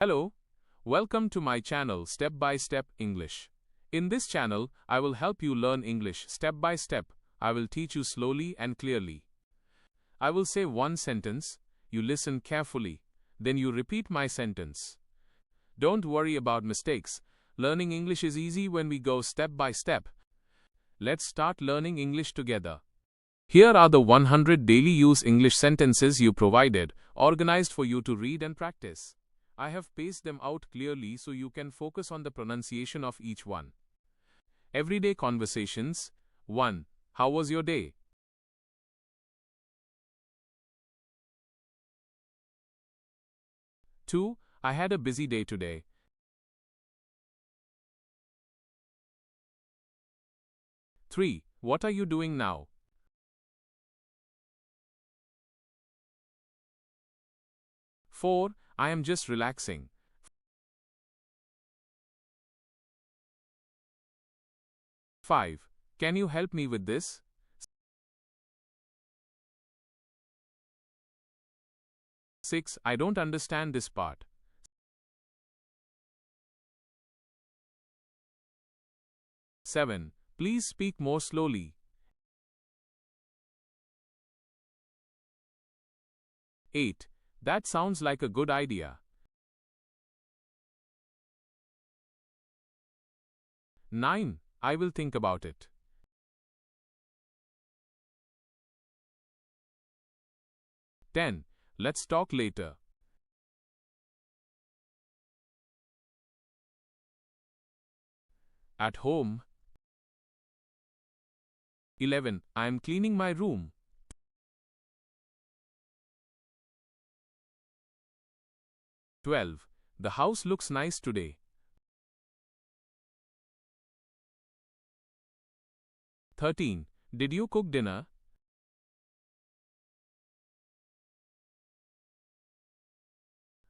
Hello, welcome to my channel Step by Step English. In this channel, I will help you learn English step by step. I will teach you slowly and clearly. I will say one sentence, you listen carefully, then you repeat my sentence. Don't worry about mistakes. Learning English is easy when we go step by step. Let's start learning English together. Here are the 100 daily use English sentences you provided, organized for you to read and practice. I have paced them out clearly so you can focus on the pronunciation of each one. Everyday conversations. 1. How was your day? 2. I had a busy day today. 3. What are you doing now? 4. I am just relaxing. 5. Can you help me with this? 6. I don't understand this part. 7. Please speak more slowly. 8. That sounds like a good idea. 9. I will think about it. 10. Let's talk later. 'At home. 11. I am cleaning my room. 12. The house looks nice today. 13. Did you cook dinner?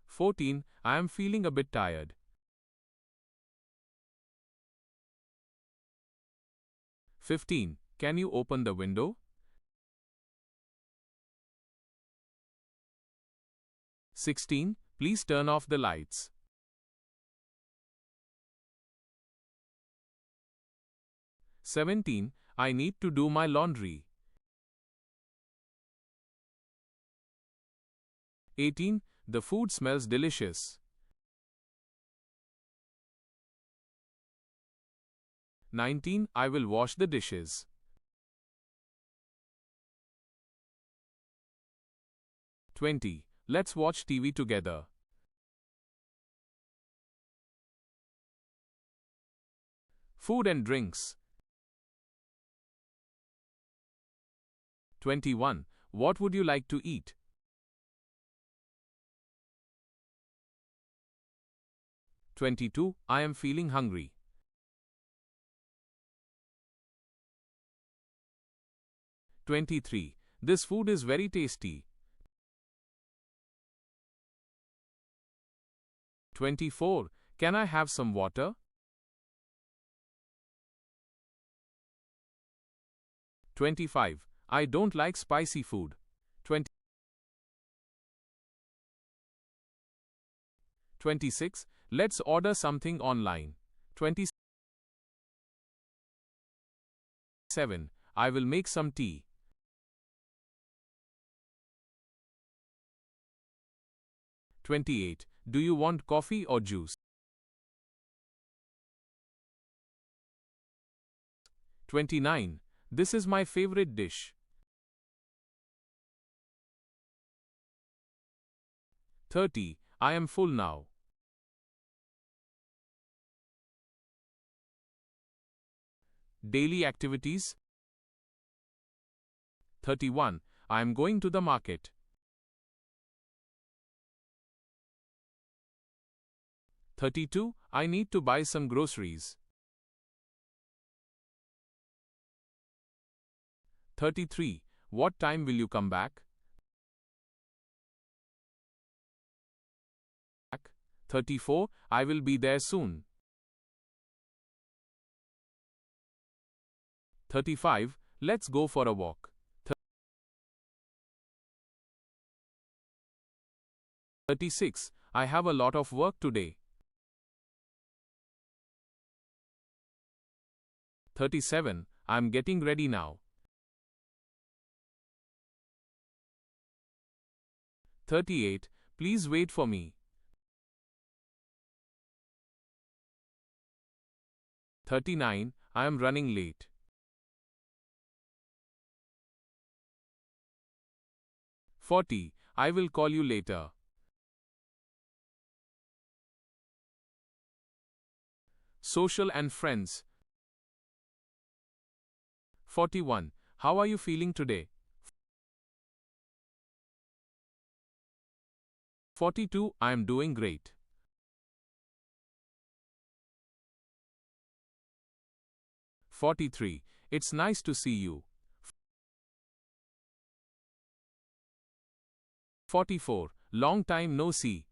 14. I am feeling a bit tired. 15. Can you open the window? 16. Please turn off the lights. 17. I need to do my laundry. 18. The food smells delicious. 19. I will wash the dishes. 20. Let's watch TV together. 4. Food and drinks. 21. What would you like to eat? 22. I am feeling hungry. 23. This food is very tasty. 24. Can I have some water? 25. I don't like spicy food. 26. Let's order something online. 27. I will make some tea. 28. Do you want coffee or juice? 29. This is my favorite dish. 30. I am full now. Daily activities. 31. I am going to the market. 32. I need to buy some groceries. 33. What time will you come back? 34. I will be there soon. 35. Let's go for a walk. 36. I have a lot of work today. 37. I'm getting ready now. 38. Please wait for me. 39. I am running late. 40. I will call you later. 'Social and friends. 41. How are you feeling today? 42. I am doing great. 43. It's nice to see you. 44. Long time no see.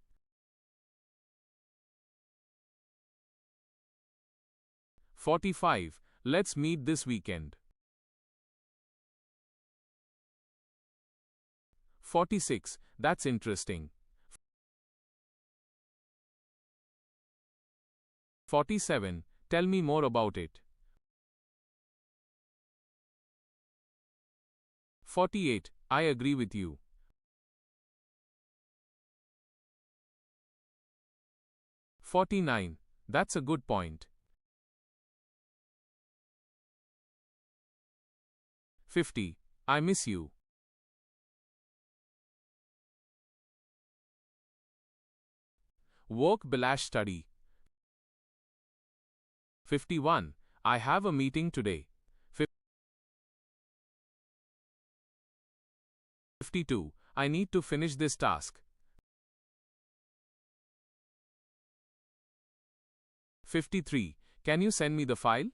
45. Let's meet this weekend. 46. That's interesting. 47. Tell me more about it. 48. I agree with you. 49. That's a good point. 50. I miss you. 'Work/study. 51. I have a meeting today. 52. I need to finish this task. 53. Can you send me the file?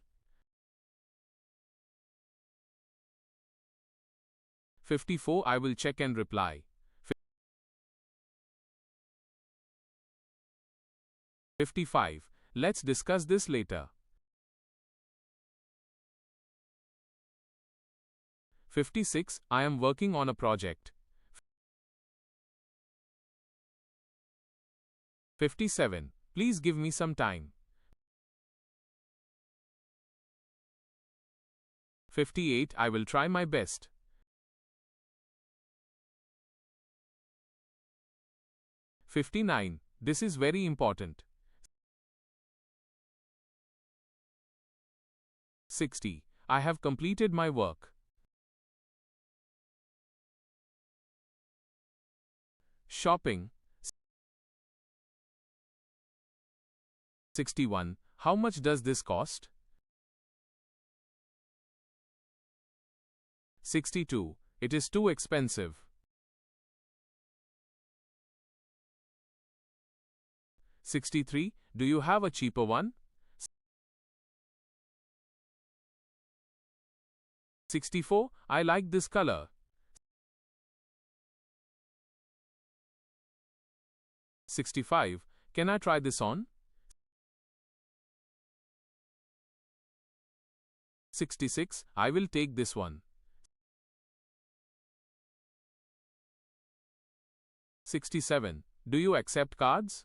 54. I will check and reply. 55. Let's discuss this later. 56. I am working on a project. 57. Please give me some time. 58. I will try my best. 59. This is very important. 60. I have completed my work. Shopping. 61. How much does this cost? 62. It is too expensive. 63. Do you have a cheaper one? 64. I like this color. 65. Can I try this on? 66. I will take this one. 67. Do you accept cards?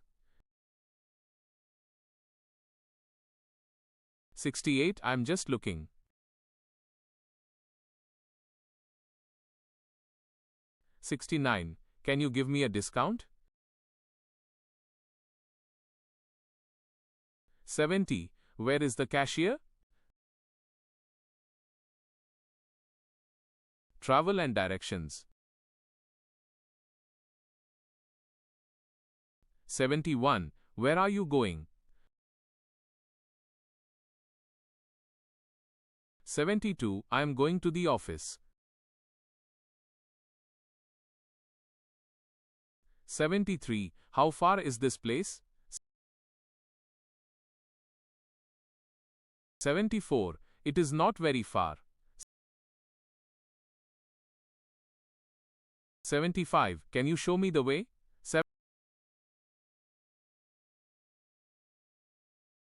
68. I'm just looking. 69. Can you give me a discount? 70. Where is the cashier? Travel and directions. 71. Where are you going? 72. I am going to the office. 73. How far is this place? 74. It is not very far. 75. Can you show me the way?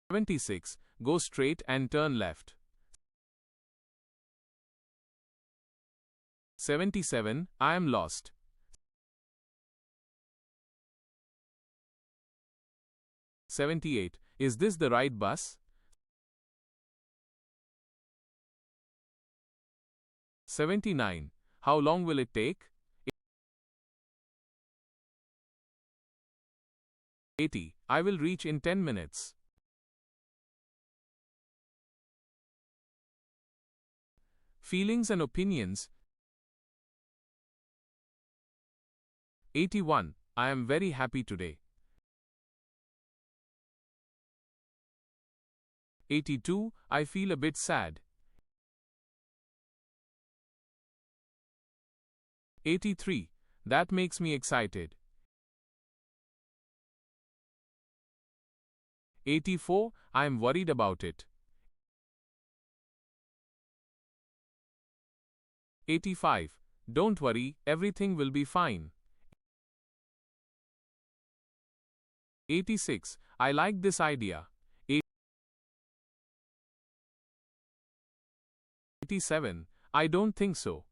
76. Go straight and turn left. 77. I am lost. 78. Is this the right bus? 79. How long will it take? 80. I will reach in 10 minutes. Feelings and opinions. 81. I am very happy today. 82. I feel a bit sad. 83. That makes me excited. 84. I am worried about it. 85. Don't worry, everything will be fine. 86. I like this idea. 87. I don't think so.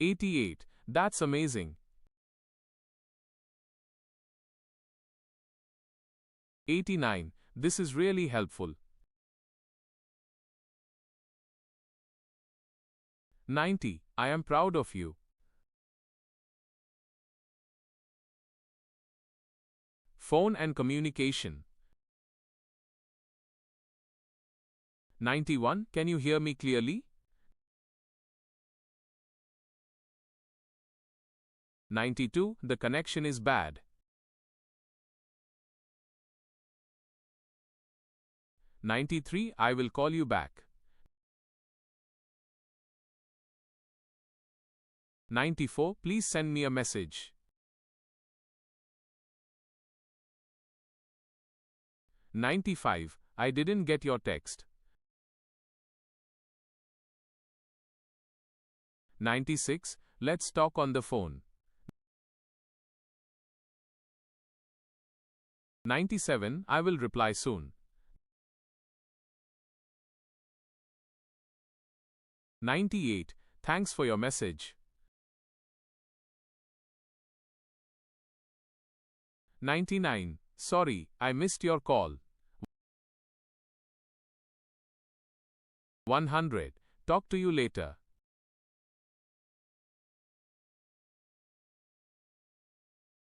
88. That's amazing. 89. This is really helpful. 90. I am proud of you. Phone and communication. 91. Can you hear me clearly? 92. The connection is bad. 93. I will call you back. 94. Please send me a message. 95. I didn't get your text. 96. Let's talk on the phone. 97. I will reply soon. 98. Thanks for your message. 99. Sorry, I missed your call. 100. Talk to you later.